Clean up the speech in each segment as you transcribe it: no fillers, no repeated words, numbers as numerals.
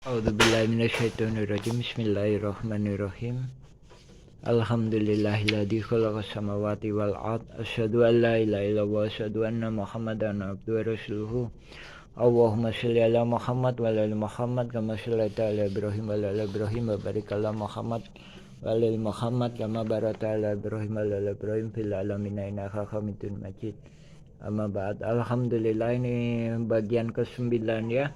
A'udzubillahi minasyaitonirrajim. Bismillahirrahmanirrahim. Alhamdulillahilladzi khalaqas samawati wal ard. Asyhadu an la ilaha illallah wa asyhadu anna Muhammadan abduhu wa rasuluhu. Allahumma shalli ala Muhammad wa ala ali Muhammad kama shallaita ala Ibrahim wa ala ali Ibrahim wa barik ala Muhammad wa ala ali Muhammad kama barakta ala Ibrahim wa ala ali Ibrahim fil alamin innaka Hamidum Majid. Amma ba'd. Alhamdulillah, ini bagian ke-9 ya.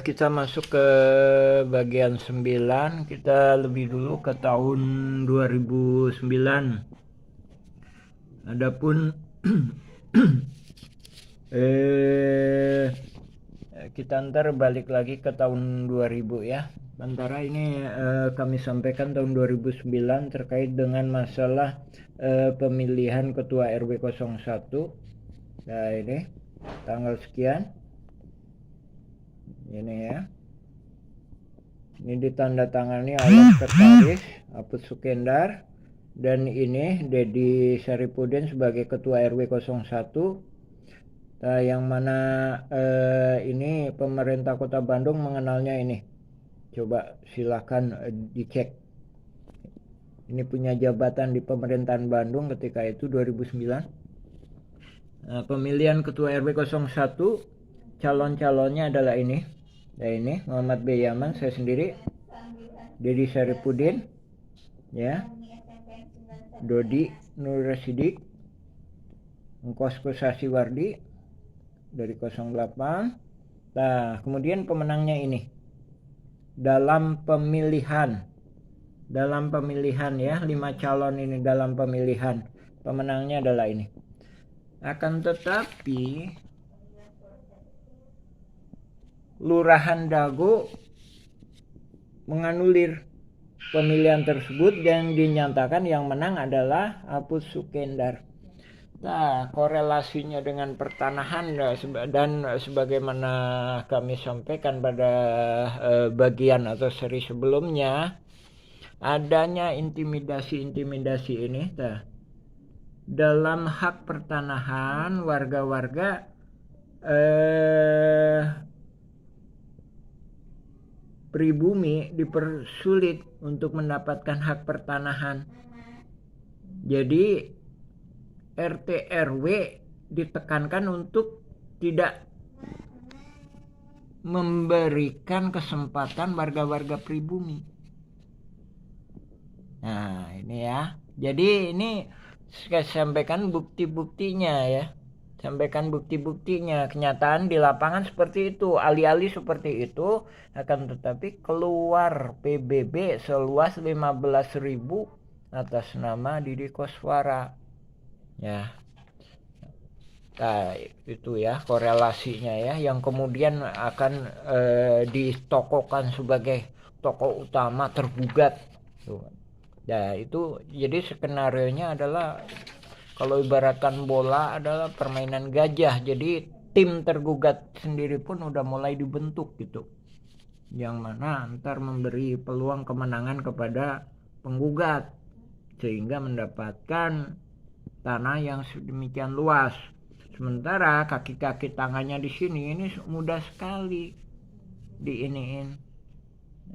Kita masuk ke bagian 9. Kita lebih dulu ke tahun 2009. Adapun kita ntar balik lagi ke tahun 2000 ya. Sementara ini kami sampaikan tahun 2009 terkait dengan masalah pemilihan ketua RW 01. Nah, ini tanggal sekian. Ini ya, ini ditandatangani oleh Sekretaris Apus Sukendar, dan ini Dedi Saripudin sebagai Ketua RW 01. Yang mana ini pemerintah Kota Bandung mengenalnya ini. Coba silakan dicek. Ini punya jabatan di pemerintahan Bandung ketika itu 2009. Pemilihan Ketua RW 01, calon-calonnya adalah ini. Nah, ini Muhammad B. Yaman, saya sendiri, Dedi Saripudin, ya, Dodi Nur Rasidik, Engkosko Sasiwardi dari 08. Nah, kemudian pemenangnya ini dalam pemilihan ya, 5 calon ini dalam pemilihan, pemenangnya adalah ini. Akan tetapi Lurahan Dago menganulir pemilihan tersebut dan dinyatakan yang menang adalah Apus Sukendar. Nah, korelasinya dengan pertanahan dan sebagaimana kami sampaikan pada bagian atau seri sebelumnya, adanya intimidasi ini dalam hak pertanahan warga-warga pribumi dipersulit untuk mendapatkan hak pertanahan. Jadi RT RW ditekankan untuk tidak memberikan kesempatan warga-warga pribumi. Nah, ini ya. Jadi ini saya sampaikan bukti-buktinya ya. Kenyataan di lapangan seperti itu, alih-alih seperti itu, akan tetapi keluar PBB seluas 15.000 atas nama Didi Koswara ya. Nah, itu ya korelasinya ya, yang kemudian akan ditokohkan sebagai tokoh utama tergugat. Nah, itu jadi skenarionya adalah, kalau ibaratkan bola adalah permainan gajah. Jadi tim tergugat sendiri pun udah mulai dibentuk gitu. Yang mana ntar memberi peluang kemenangan kepada penggugat. Sehingga mendapatkan tanah yang sedemikian luas. Sementara kaki-kaki tangannya di sini ini mudah sekali diiniin.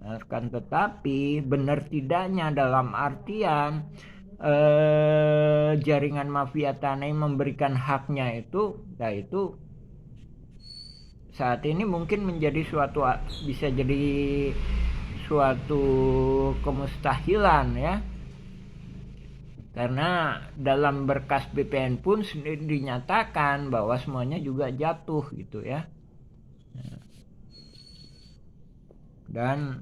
Akan tetapi benar tidaknya dalam artian jaringan mafia tanah memberikan haknya itu, nah itu saat ini mungkin menjadi bisa jadi suatu kemustahilan ya, karena dalam berkas BPN pun dinyatakan bahwa semuanya juga jatuh gitu ya. Dan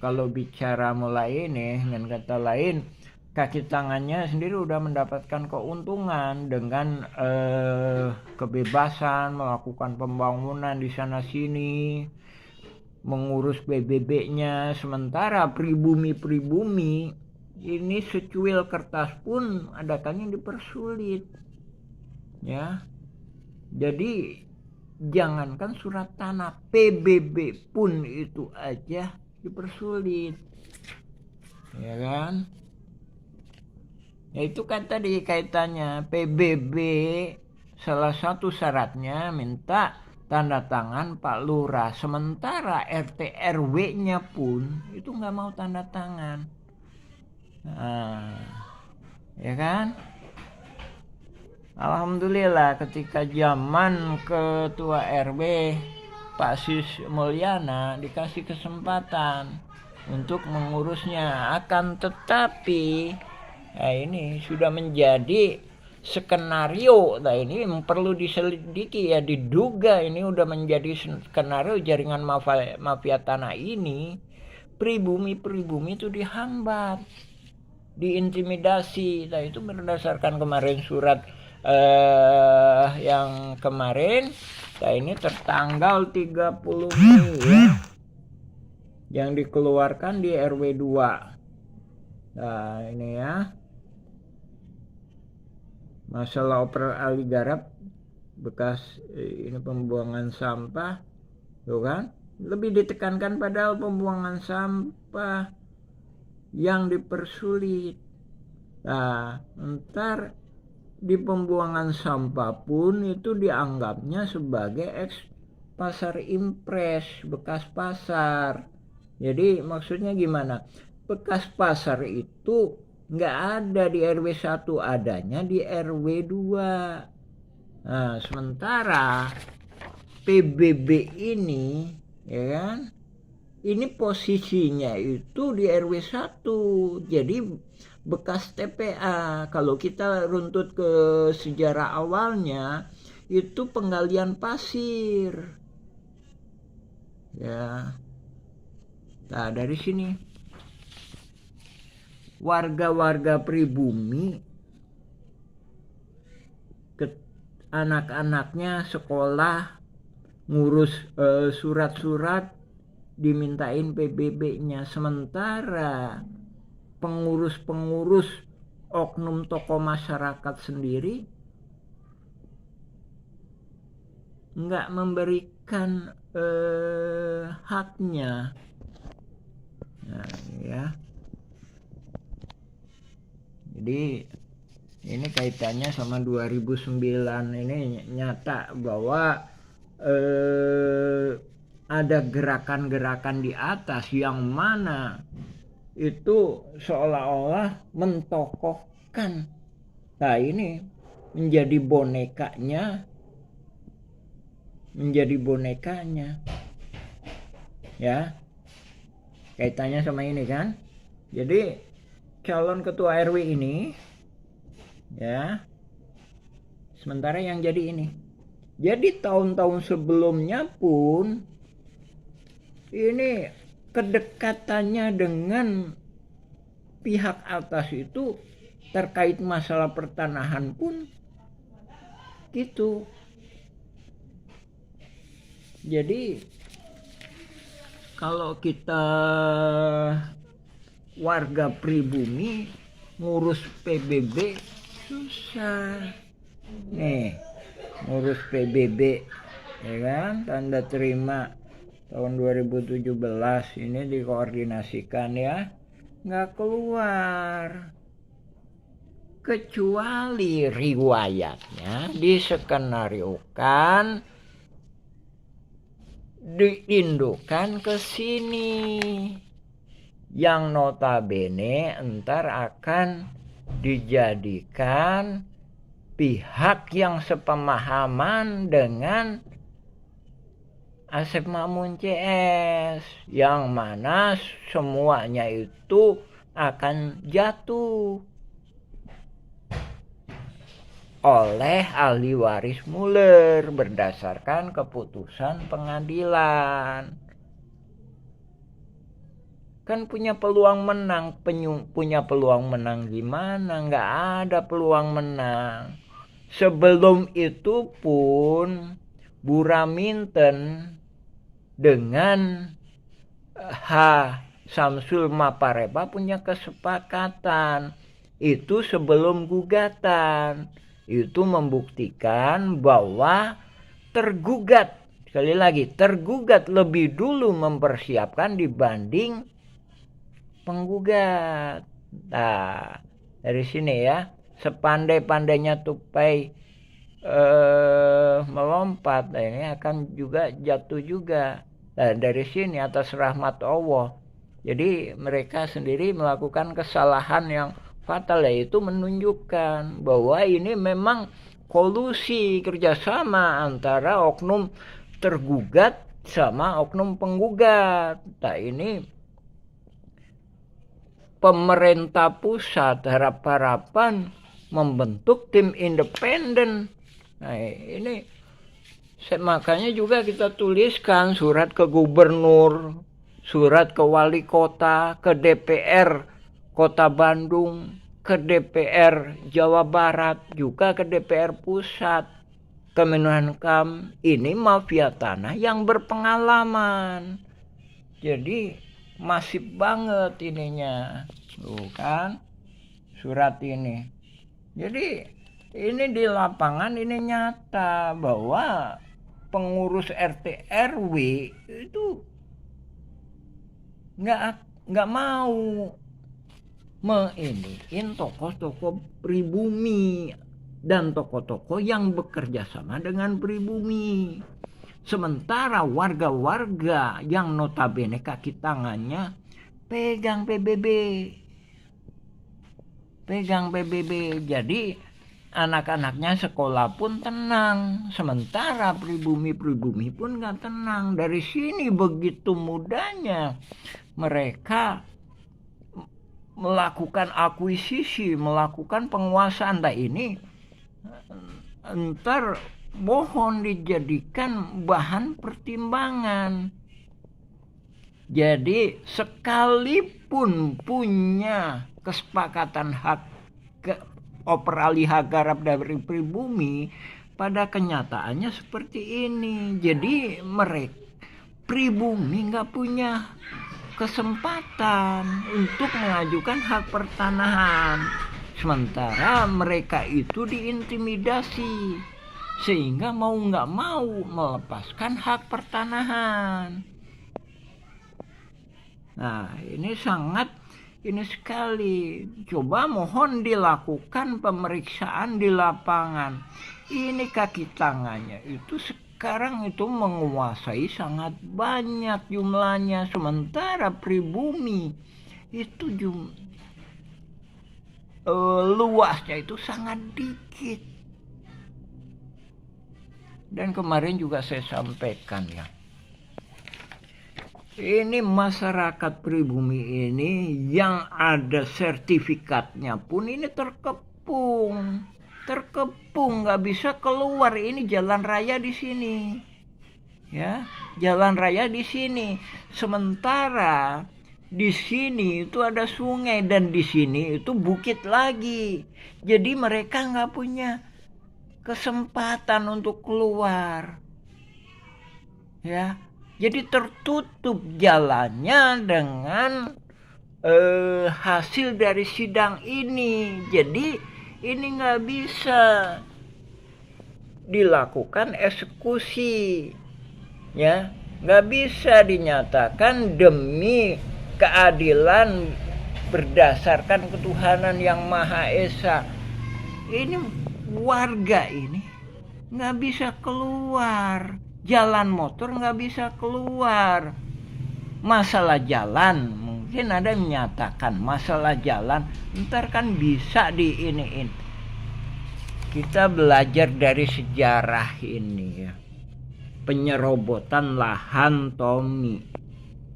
kalau bicara mulai ini, dengan kata lain, kaki tangannya sendiri udah mendapatkan keuntungan dengan kebebasan melakukan pembangunan di sana sini, mengurus PBB-nya. Sementara pribumi ini secuil kertas pun adakannya dipersulit ya. Jadi jangankan surat tanah, PBB pun itu aja dipersulit, ya kan? Ya itu kan tadi kaitannya PBB salah satu syaratnya minta tanda tangan Pak Lurah. Sementara RT RW-nya pun itu nggak mau tanda tangan. Nah, ya kan? Alhamdulillah ketika zaman ketua RW Pak Sis Mulyana dikasih kesempatan untuk mengurusnya, akan tetapi ini sudah menjadi skenario. Nah, ini perlu diselidiki ya, diduga ini udah menjadi skenario jaringan mafia tanah ini. Pribumi itu dihambat, diintimidasi. Nah, itu berdasarkan kemarin surat yang kemarin, nah ini tertanggal 30 Mei ya, yang dikeluarkan di RW 2. Nah ini ya, masalah oper Ali Garap bekas ini pembuangan sampah, tuh kan, lebih ditekankan padahal pembuangan sampah yang dipersulit. Nah, ntar di pembuangan sampah pun itu dianggapnya sebagai pasar impres, bekas pasar. Jadi maksudnya gimana? Bekas pasar itu nggak ada di RW 1, adanya di RW 2. Nah, sementara PBB ini, ya kan, ini posisinya itu di RW 1. Jadi bekas TPA. Kalau kita runtut ke sejarah awalnya, itu penggalian pasir. Ya. Nah, dari sini warga-warga pribumi, anak-anaknya sekolah, ngurus surat-surat, dimintain PBB-nya. Sementara pengurus oknum tokoh masyarakat sendiri nggak memberikan haknya. Nah, ya. Jadi ini kaitannya sama 2009 ini nyata bahwa ada gerakan-gerakan di atas yang mana itu seolah-olah mentokohkan. Nah, ini menjadi bonekanya. Ya. Kaitannya sama ini kan. Jadi calon ketua RW ini ya, sementara yang jadi ini. Jadi tahun-tahun sebelumnya pun ini kedekatannya dengan pihak atas itu terkait masalah pertanahan pun gitu. Jadi kalau kita warga pribumi ngurus PBB susah. Nih, ngurus PBB ya kan, tanda terima tahun 2017 ini dikoordinasikan ya, nggak keluar, kecuali riwayatnya diskenariokan, diindukkan ke sini, yang notabene entar akan dijadikan pihak yang sepemahaman dengan Asep Makmun CS, yang mana semuanya itu akan jatuh oleh ahli waris Muller berdasarkan keputusan pengadilan. Kan punya peluang menang, punya peluang menang gimana? Nggak ada peluang menang. Sebelum itu pun Buraminten dengan H. Samsul Mapareba punya kesepakatan. Itu sebelum gugatan. Itu membuktikan bahwa tergugat, sekali lagi, tergugat lebih dulu mempersiapkan dibanding penggugat. Nah, dari sini ya, sepandai-pandainya tupai tempat, nah ini akan juga jatuh juga. Nah, dari sini atas rahmat Allah, jadi mereka sendiri melakukan kesalahan yang fatal, yaitu menunjukkan bahwa ini memang kolusi kerjasama antara oknum tergugat sama oknum penggugat. Nah ini pemerintah pusat harap-harapan membentuk tim independen. Nah ini makanya juga kita tuliskan surat ke gubernur, surat ke wali kota, ke DPR Kota Bandung, ke DPR Jawa Barat, juga ke DPR Pusat, ke Menkumham. Ini mafia tanah yang berpengalaman. Jadi masif banget ininya. Tuh kan surat ini. Jadi ini di lapangan ini nyata bahwa pengurus RT RW itu nggak mau menginiin tokoh-tokoh pribumi dan tokoh-tokoh yang bekerja sama dengan pribumi. Sementara warga-warga yang notabene kaki tangannya pegang PBB. Jadi anak-anaknya sekolah pun tenang, sementara pribumi-pribumi pun gak tenang. Dari sini begitu mudahnya mereka melakukan akuisisi, melakukan penguasaan. Nah ini ntar mohon dijadikan bahan pertimbangan. Jadi sekalipun punya kesepakatan hak operasi hak garap dari pribumi, pada kenyataannya seperti ini. Jadi mereka pribumi nggak punya kesempatan untuk mengajukan hak pertanahan, sementara mereka itu diintimidasi sehingga mau nggak mau melepaskan hak pertanahan. Nah ini sangat ini sekali. Coba mohon dilakukan pemeriksaan di lapangan. Ini kaki tangannya itu sekarang itu menguasai sangat banyak jumlahnya, sementara pribumi itu luasnya itu sangat dikit. Dan kemarin juga saya sampaikan ya, ini masyarakat pribumi ini yang ada sertifikatnya pun ini terkepung, nggak bisa keluar. Ini jalan raya di sini, ya, jalan raya di sini. Sementara di sini itu ada sungai dan di sini itu bukit lagi. Jadi mereka nggak punya kesempatan untuk keluar, ya. Jadi tertutup jalannya dengan hasil dari sidang ini. Jadi ini nggak bisa dilakukan eksekusi, ya, nggak bisa dinyatakan demi keadilan berdasarkan ketuhanan yang Maha Esa. Ini warga ini nggak bisa keluar. Jalan motor nggak bisa keluar. Masalah jalan, mungkin ada yang menyatakan masalah jalan ntar kan bisa diiniin. Kita belajar dari sejarah ini ya, penyerobotan lahan Tommy,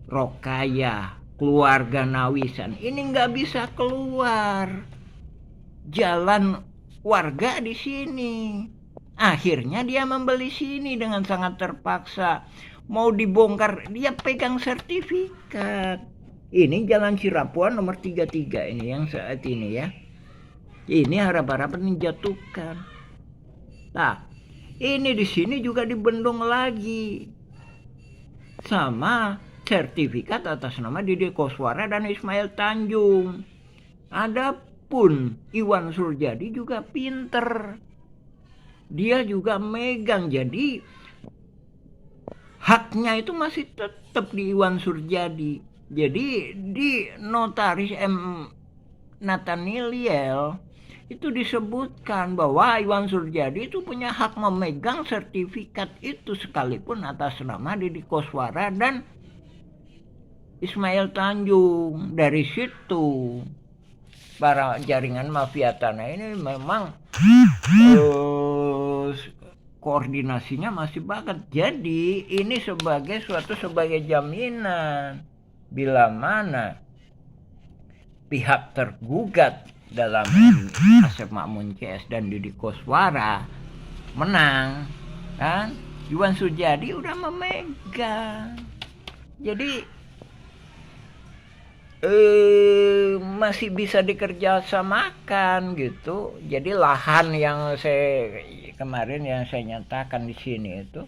Rokaya, keluarga Nawisan, ini nggak bisa keluar. Jalan warga di sini. Akhirnya dia membeli sini dengan sangat terpaksa. Mau dibongkar, dia pegang sertifikat. Ini Jalan Cirapuan nomor 33 ini yang saat ini ya. Ini harap-harapan menjatuhkan. Nah, ini di sini juga dibendung lagi. Sama sertifikat atas nama Didi Koswara dan Ismail Tanjung. Adapun Iwan Surjadi juga pinter. Dia juga megang, jadi haknya itu masih tetap di Iwan Surjadi. Jadi di Notaris M. Nathaniel itu disebutkan bahwa Iwan Suryadi itu punya hak memegang sertifikat itu sekalipun atas nama Deddy Koswara dan Ismail Tanjung. Dari situ para jaringan mafia tanah ini memang koordinasinya masih banget. Jadi ini sebagai jaminan bila mana pihak tergugat dalam Asep Makmun CS dan Deddy Koswara menang, kan? Iwan Suryadi udah memegang. Jadi masih bisa dikerjasamakan gitu. Jadi lahan yang kemarin yang saya nyatakan di sini itu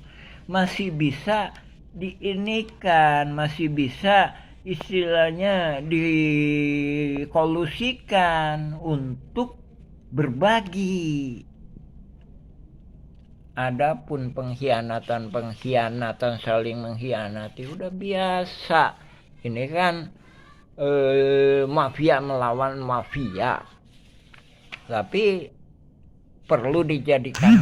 masih bisa diinikan, masih bisa istilahnya dikolusikan untuk berbagi. Adapun pengkhianatan saling mengkhianati udah biasa. Ini kan mafia melawan mafia, tapi perlu dijadikan